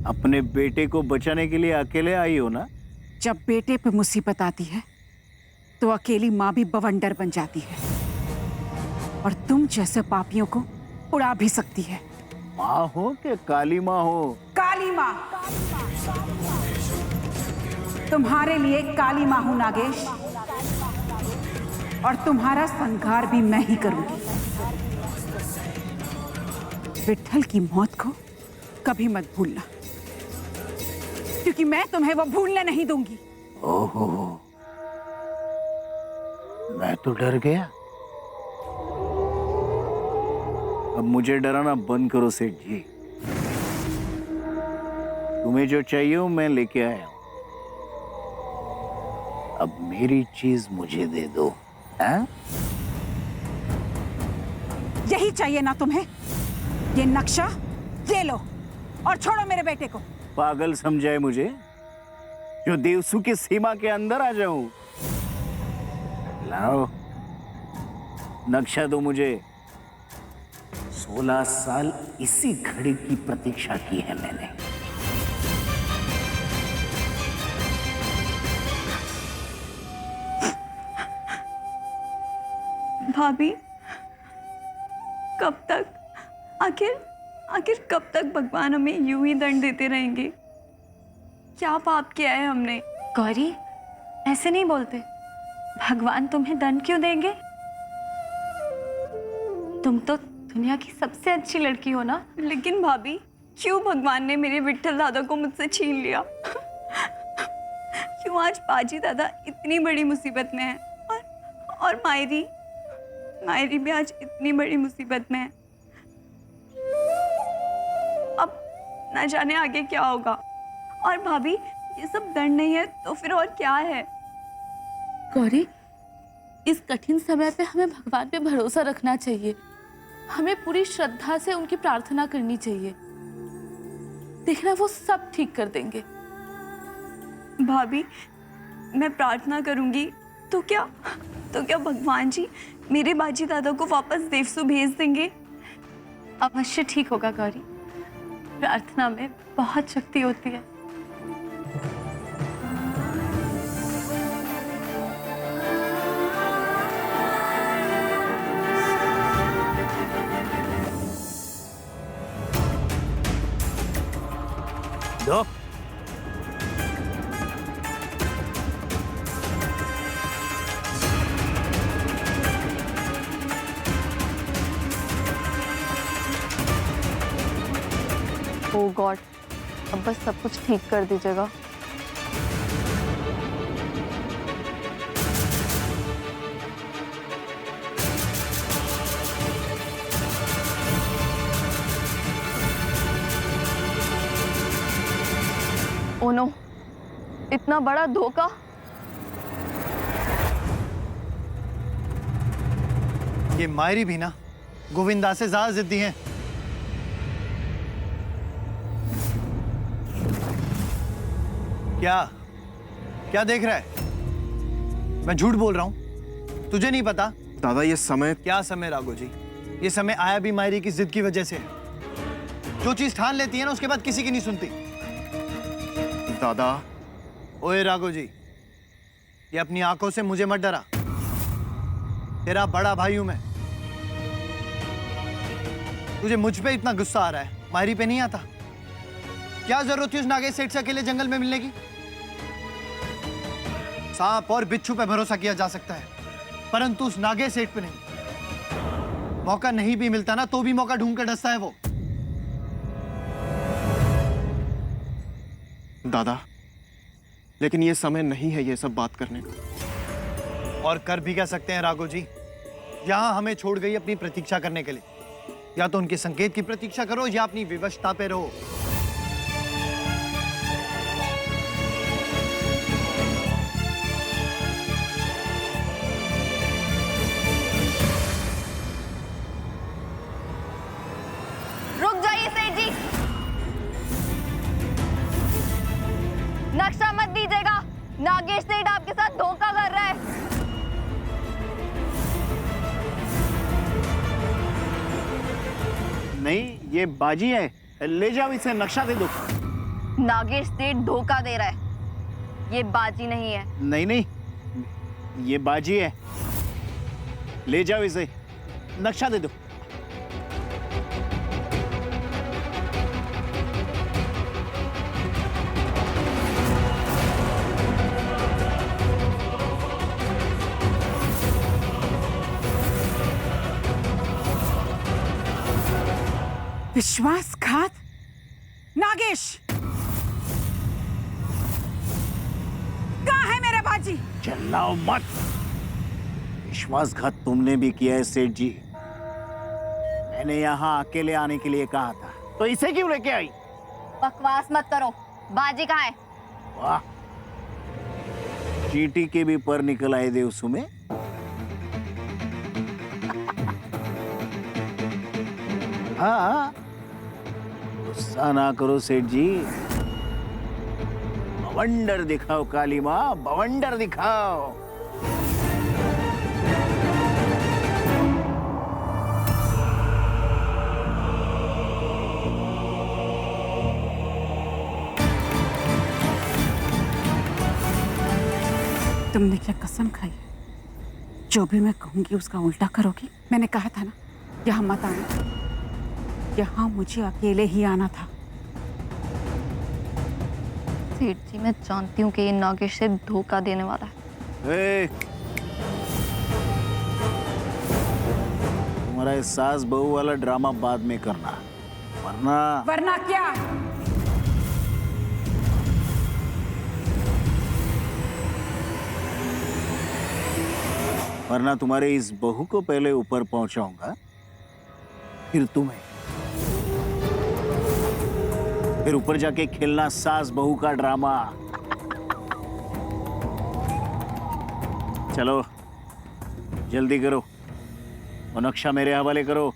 अपने बेटे को बचाने के लिए अकेले आई हो ना? जब बेटे पे मुसीबत आती है तो अकेली माँ भी बवंडर बन जाती है और तुम जैसे पापियों को उड़ा भी सकती है। माँ हो कि काली माँ हो? काली माँ। तुम्हारे लिए काली माँ हूं नागेश, और तुम्हारा संहार भी मैं ही करूंगी। विट्ठल की मौत को कभी मत भूलना, क्योंकि मैं तुम्हें वो भूलने नहीं दूंगी। ओहो, मैं तो डर गया। अब मुझे डराना बंद करो सेठ जी। तुम्हें जो चाहिए हो मैं लेके आया हूं। अब मेरी चीज मुझे दे दो। हैं? यही चाहिए ना तुम्हें? ये नक्शा ये लो और छोड़ो मेरे बेटे को। पागल समझाए मुझे जो देवसू की सीमा के अंदर आ जाऊं? लाओ नक्शा दो मुझे। 16 साल इसी घड़ी की प्रतीक्षा की है मैंने। भाभी, कब तक, आखिर कब तक भगवान हमें यूं ही दंड देते रहेंगे? क्या पाप किया है हमने? गौरी, ऐसे नहीं बोलते। भगवान तुम्हें दंड क्यों देंगे? तुम तो दुनिया की सबसे अच्छी लड़की हो ना। लेकिन भाभी, क्यों भगवान ने मेरे विट्ठल दादा को मुझसे छीन लिया? क्यों आज बाजी दादा इतनी बड़ी मुसीबत में है और मायरी भी आज इतनी बड़ी मुसीबत में है। अब न जाने आगे क्या होगा। और भाभी, ये सब दंड नहीं है तो फिर और क्या है? गौरी, इस कठिन समय पे हमें भगवान पे भरोसा रखना चाहिए। हमें पूरी श्रद्धा से उनकी प्रार्थना करनी चाहिए। देखना वो सब ठीक कर देंगे। भाभी, मैं प्रार्थना करूंगी तो क्या भगवान जी मेरे बाजी दादा को वापस देवसू भेज देंगे? अवश्य ठीक होगा गौरी। प्रार्थना में बहुत शक्ति होती है। दो। ओह गॉड, अब बस सब कुछ ठीक कर दीजिएगा। ओह नो, इतना बड़ा धोखा। ये मायरी भी ना गोविंदा से ज्यादा जिद्दी हैं। क्या देख रहा है? मैं झूठ बोल रहा हूं? तुझे नहीं पता? दादा ये समय क्या समय राघो जी? ये समय आया भी मायरी की जिद की वजह से है। जो चीज ठान लेती है ना उसके बाद किसी की नहीं सुनती। दादा। ओए राघो जी, ये अपनी आंखों से मुझे मत डरा। तेरा बड़ा भाई हूं मैं। तुझे मुझ पे इतना गुस्सा आ रहा है, मायरी पे नहीं आता? क्या जरूरत थी उस नागेश सेठ से अकेले जंगल में मिलने की? सांप और बिच्छू पे भरोसा किया जा सकता है, परंतु उस नागेश सेठ पे नहीं। मौका नहीं भी मिलता ना तो भी मौका ढूंढ कर डसता है वो। दादा, लेकिन ये समय नहीं है ये सब बात करने का। और कर भी क्या सकते हैं राघो जी? यहां हमें छोड़ गई अपनी प्रतीक्षा करने के लिए। या तो उनके संकेत की प्रतीक्षा करो या अपनी विवशता पे रहो। रुक जाइए सेठ जी, नक्शा मत दीजिएगा। नागेश सेठ आपके साथ धोखा कर रहा है। नहीं, ये बाजी है। ले जाओ इसे, नक्शा दे दो। नागेश सेठ धोखा दे रहा है, ये बाजी नहीं है। नहीं नहीं, ये बाजी है। ले जाओ इसे, नक्शा दे दो। विश्वासघात? नागेश, कहाँ है मेरा बाजी? चिल्लाओ मत। विश्वासघात तुमने भी किया है सेठ जी। मैंने यहाँ अकेले आने के लिए कहा था, तो इसे क्यों लेके आई? बकवास मत करो, बाजी कहाँ है? वाह, चींटी के भी पर निकल आए देवसु में। हाँ, गुस्सा ना करो सेठ जी। बवंडर दिखाओ काली माँ, बवंडर दिखाओ। तुमने क्या कसम खाई? जो भी मैं कहूंगी उसका उल्टा करोगी? मैंने कहा था ना, यहाँ मत आना। यहाँ मुझे अकेले ही आना था। सेठ जी, मैं जानती हूँ कि ये नागेश से धोखा देने वाला है। ए, तुम्हारा ये सास बहू वाला ड्रामा बाद में करना, वरना क्या? वरना तुम्हारे इस बहू को पहले ऊपर पहुंचाऊंगा, फिर तुम्हें, फिर ऊपर जाके खेलना सास बहू का ड्रामा। चलो जल्दी करो, वो नक्शा मेरे हवाले करो।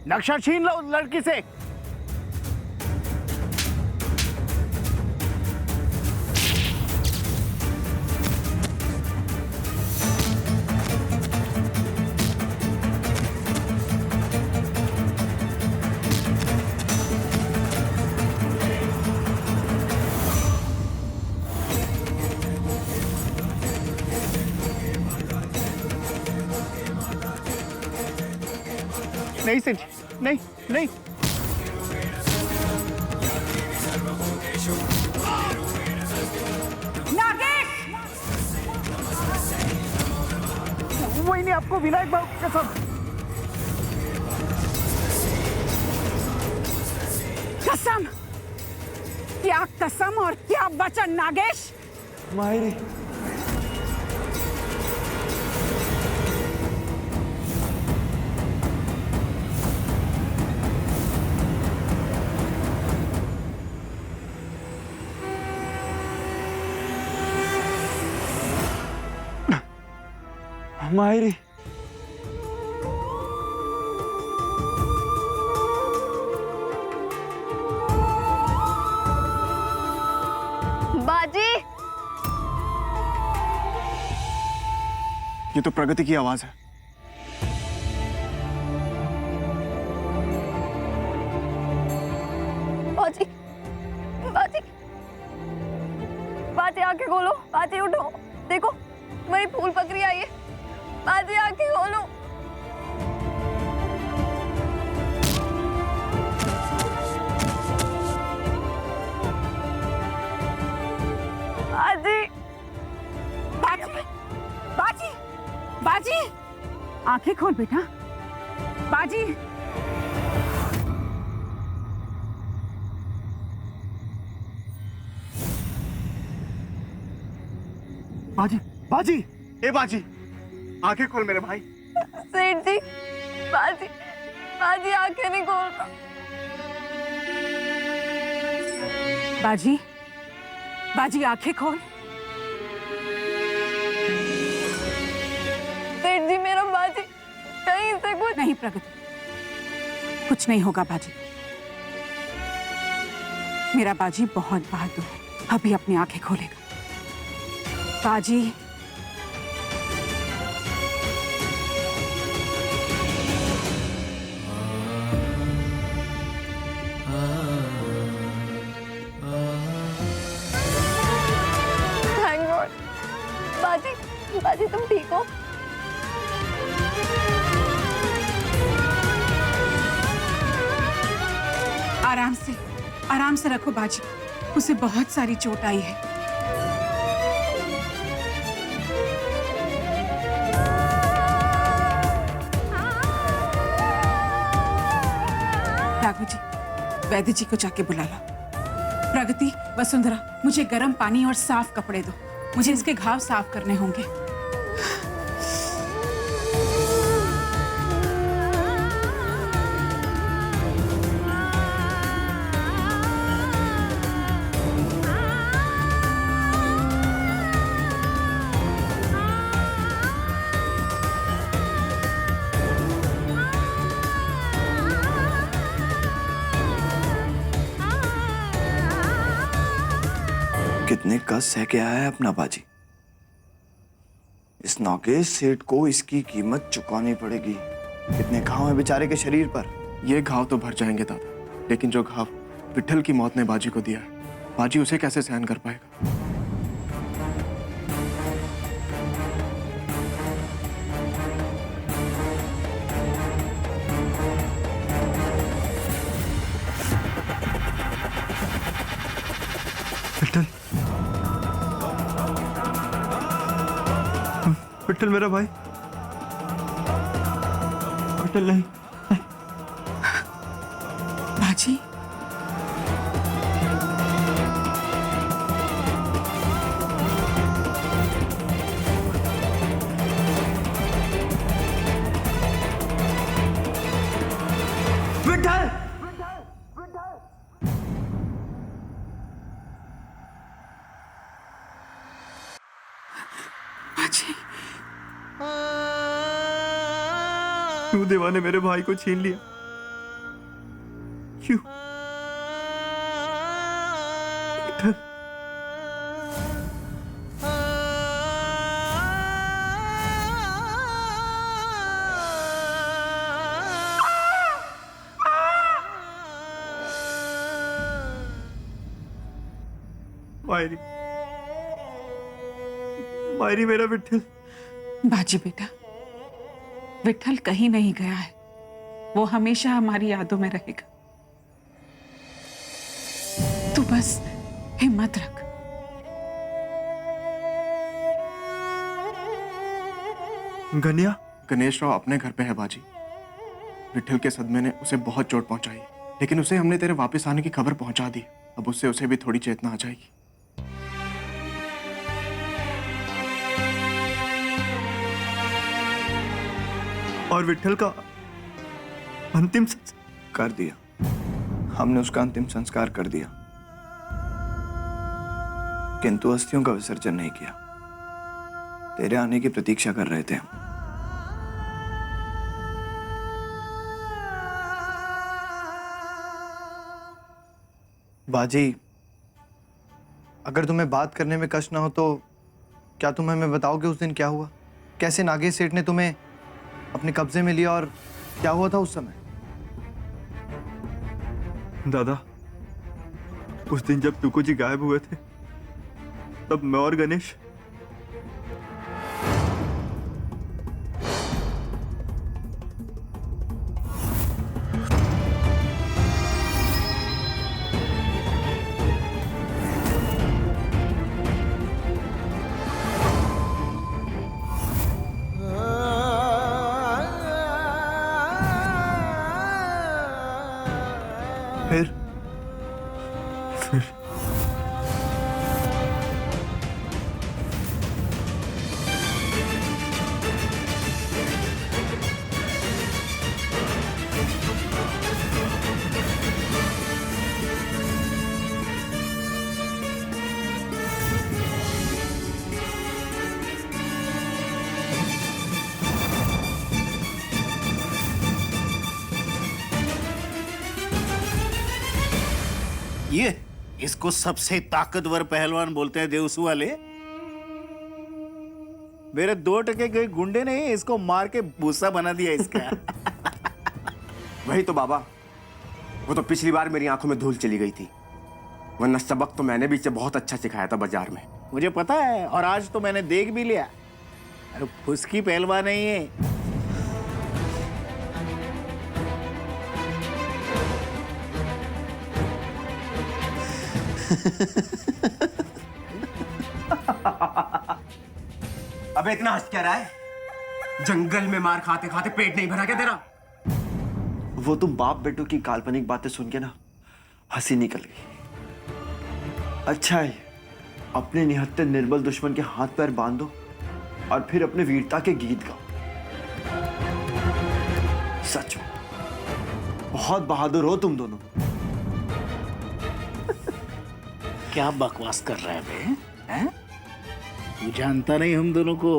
नक्शा छीन लो उस लड़की से। नहीं सेठ, नहीं नहीं। नागेश! वही नहीं, आपको विनायक बाबू की कसम। कसम? क्या कसम और क्या वचन नागेश? मायरी, मायरी, बाजी, ये तो प्रगति की आवाज है। बाजी, बाजी, बाजी आंखें खोलो, बाजी उठो, देखो मेरी फूल पकड़ी आई है, बाजी आंखें खोलो। बाजी, बाजी, बाजी, बाजी, आंखें खोल बेटा। बाजी, बाजी, बाजी, ए बाजी, आंखें खोल मेरे भाई। सेठ जी, बाजी, बाजी आंखें नहीं खोलता। बाजी, बाजी आंखें खोल। सेठ जी मेरा बाजी कहीं से कुछ नहीं प्रगति, कुछ नहीं होगा बाजी। मेरा बाजी बहुत बहादुर है, अभी अपनी आंखें खोलेगा। बाजी, थैंक गॉड। बाजी, बाजी तुम ठीक हो? आराम से रखो बाजी, उसे बहुत सारी चोट आई है। राघव जी, वैद्य जी को जाके बुला लो। प्रगति, वसुंधरा, मुझे गर्म पानी और साफ कपड़े दो, मुझे इसके घाव साफ करने होंगे। कितने कष्ट सह के आया है अपना बाजी। इस नागेश सेठ को इसकी कीमत चुकानी पड़ेगी। कितने घाव है बेचारे के शरीर पर। ये घाव तो भर जाएंगे दादा, लेकिन जो घाव विट्ठल की मौत ने बाजी को दिया है, बाजी उसे कैसे सहन कर पाएगा? विट्ठल, विट्ठल मेरा भाई, विट्ठल नहीं। बाजी, विट्ठल, बाजी, क्यों देवा ने मेरे भाई को छीन लिया? क्यों? विट्ठल, मायरी, मायरी मेरा विट्ठल। बाजी बेटा, विट्ठल कहीं नहीं गया है, वो हमेशा हमारी यादों में रहेगा। तू बस हिम्मत रख। गनिया, गणेश राव अपने घर पे है बाजी। विट्ठल के सदमे ने उसे बहुत चोट पहुंचाई, लेकिन उसे हमने तेरे वापस आने की खबर पहुंचा दी। अब उससे उसे भी थोड़ी चेतना आ जाएगी। और विट्ठल का अंतिम कर दिया, हमने उसका अंतिम संस्कार कर दिया, किंतु अस्थियों का विसर्जन नहीं किया। तेरे आने की प्रतीक्षा कर रहे थे हम। बाजी, अगर तुम्हें बात करने में कष्ट ना हो तो क्या तुम हमें बताओगे उस दिन क्या हुआ? कैसे नागेश सेठ ने तुम्हें अपने कब्जे में लिया और क्या हुआ था उस समय? दादा, उस दिन जब टुकू जी गायब हुए थे तब मैं और गणेश फिर ये इसको सबसे ताकतवर पहलवान बोलते हैं देवसू वाले। मेरे 2 टके गए गुंडे ने इसको मार के भूसा बना दिया इसका। वही तो बाबा, वो तो पिछली बार मेरी आंखों में धूल चली गई थी, वरना सबक तो मैंने भी इसे बहुत अच्छा सिखाया था बाजार में। मुझे पता है, और आज तो मैंने देख भी लिया। अरे फुसकी पहलवान नहीं है। अबे इतना हंस क्या रहा है? जंगल में मार खाते खाते पेट नहीं भरा क्या तेरा? वो तुम बाप बेटों की काल्पनिक बातें सुन के ना हंसी निकल गई। अच्छा है, अपने निहत्थे निर्बल दुश्मन के हाथ पैर बांधो और फिर अपने वीरता के गीत गाओ। सच में बहुत बहादुर हो तुम दोनों। क्या बकवास कर रहा है बे? हैं? तू जानता नहीं हम दोनों को।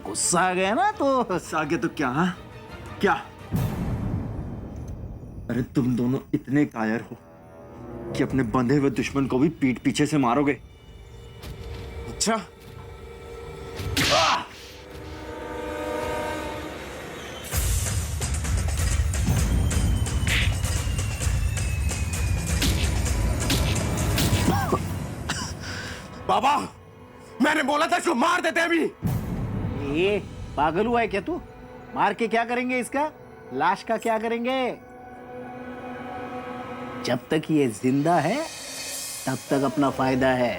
गुस्सा आ गया ना तो आगे तो क्या? हाँ क्या? अरे तुम दोनों इतने कायर हो कि अपने बंधे हुए दुश्मन को भी पीठ पीछे से मारोगे। अच्छा, बाबा, मैंने बोला था इसको मार देते अभी। ये पागल हुआ है क्या तू? मार के क्या करेंगे इसका? लाश का क्या करेंगे? जब तक ये जिंदा है तब तक अपना फायदा है।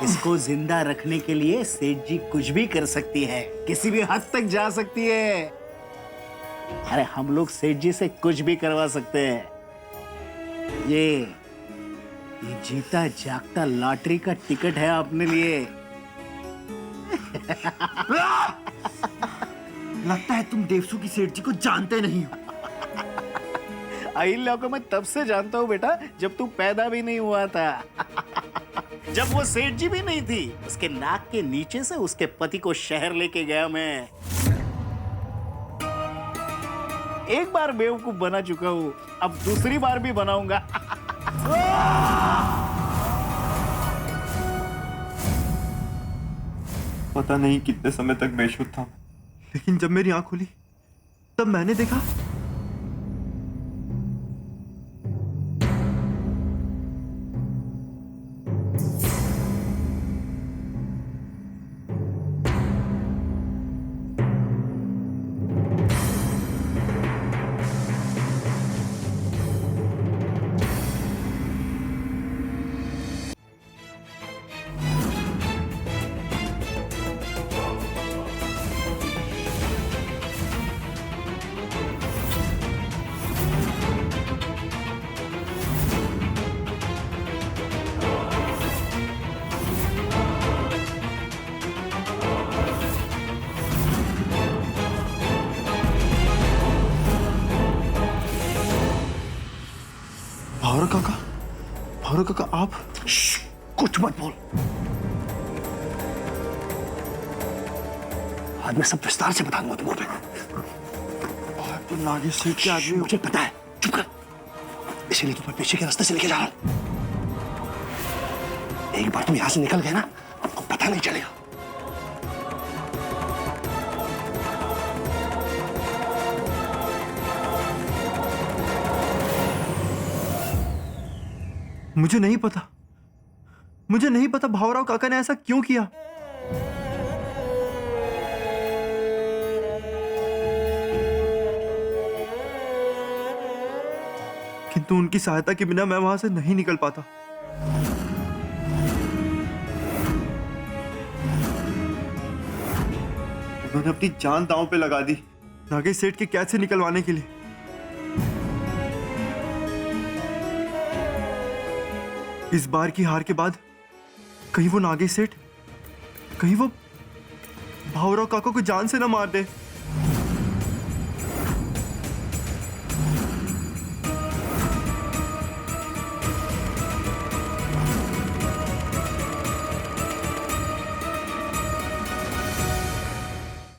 इसको जिंदा रखने के लिए सेठ जी कुछ भी कर सकती है, किसी भी हद तक जा सकती है। अरे हम लोग सेठ जी से कुछ भी करवा सकते हैं। ये जीता जागता लॉटरी का टिकट है अपने लिए। लगता है तुम देवसू की सेठ जी को जानते नहीं हो। अहिल्या को मैं तब से जानता हूँ बेटा, जब तू पैदा भी नहीं हुआ था। जब वो सेठ जी भी नहीं थी, उसके नाक के नीचे से उसके पति को शहर लेके गया मैं। एक बार बेवकूफ बना चुका हूँ, अब दूसरी बार भी बनाऊंगा। पता नहीं कितने समय तक बेशुद्ध था, लेकिन जब मेरी आंख खुली तब मैंने देखा भावरा काका आप? कुछ मत बोल। आज मैं सब विस्तार से बता दूंगा तुम्हें। तो नागेश सेठ के आदमी हो। मुझे पता है, चुप कर। इसीलिए तुम्हें पीछे के रास्ते से लेके जा रहा हूं। एक बार तुम यहां से निकल गए ना, आपको पता नहीं चलेगा। मुझे नहीं पता भावराव काका ने ऐसा क्यों किया। किंतु उनकी सहायता के बिना मैं वहां से नहीं निकल पाता। उन्होंने अपनी जान दांव पे लगा दी नागेश सेठ के कैद से निकलवाने के लिए। इस बार की हार के बाद कहीं वो नागेश सेठ, कहीं वो भावराव काका को जान से ना मार दे।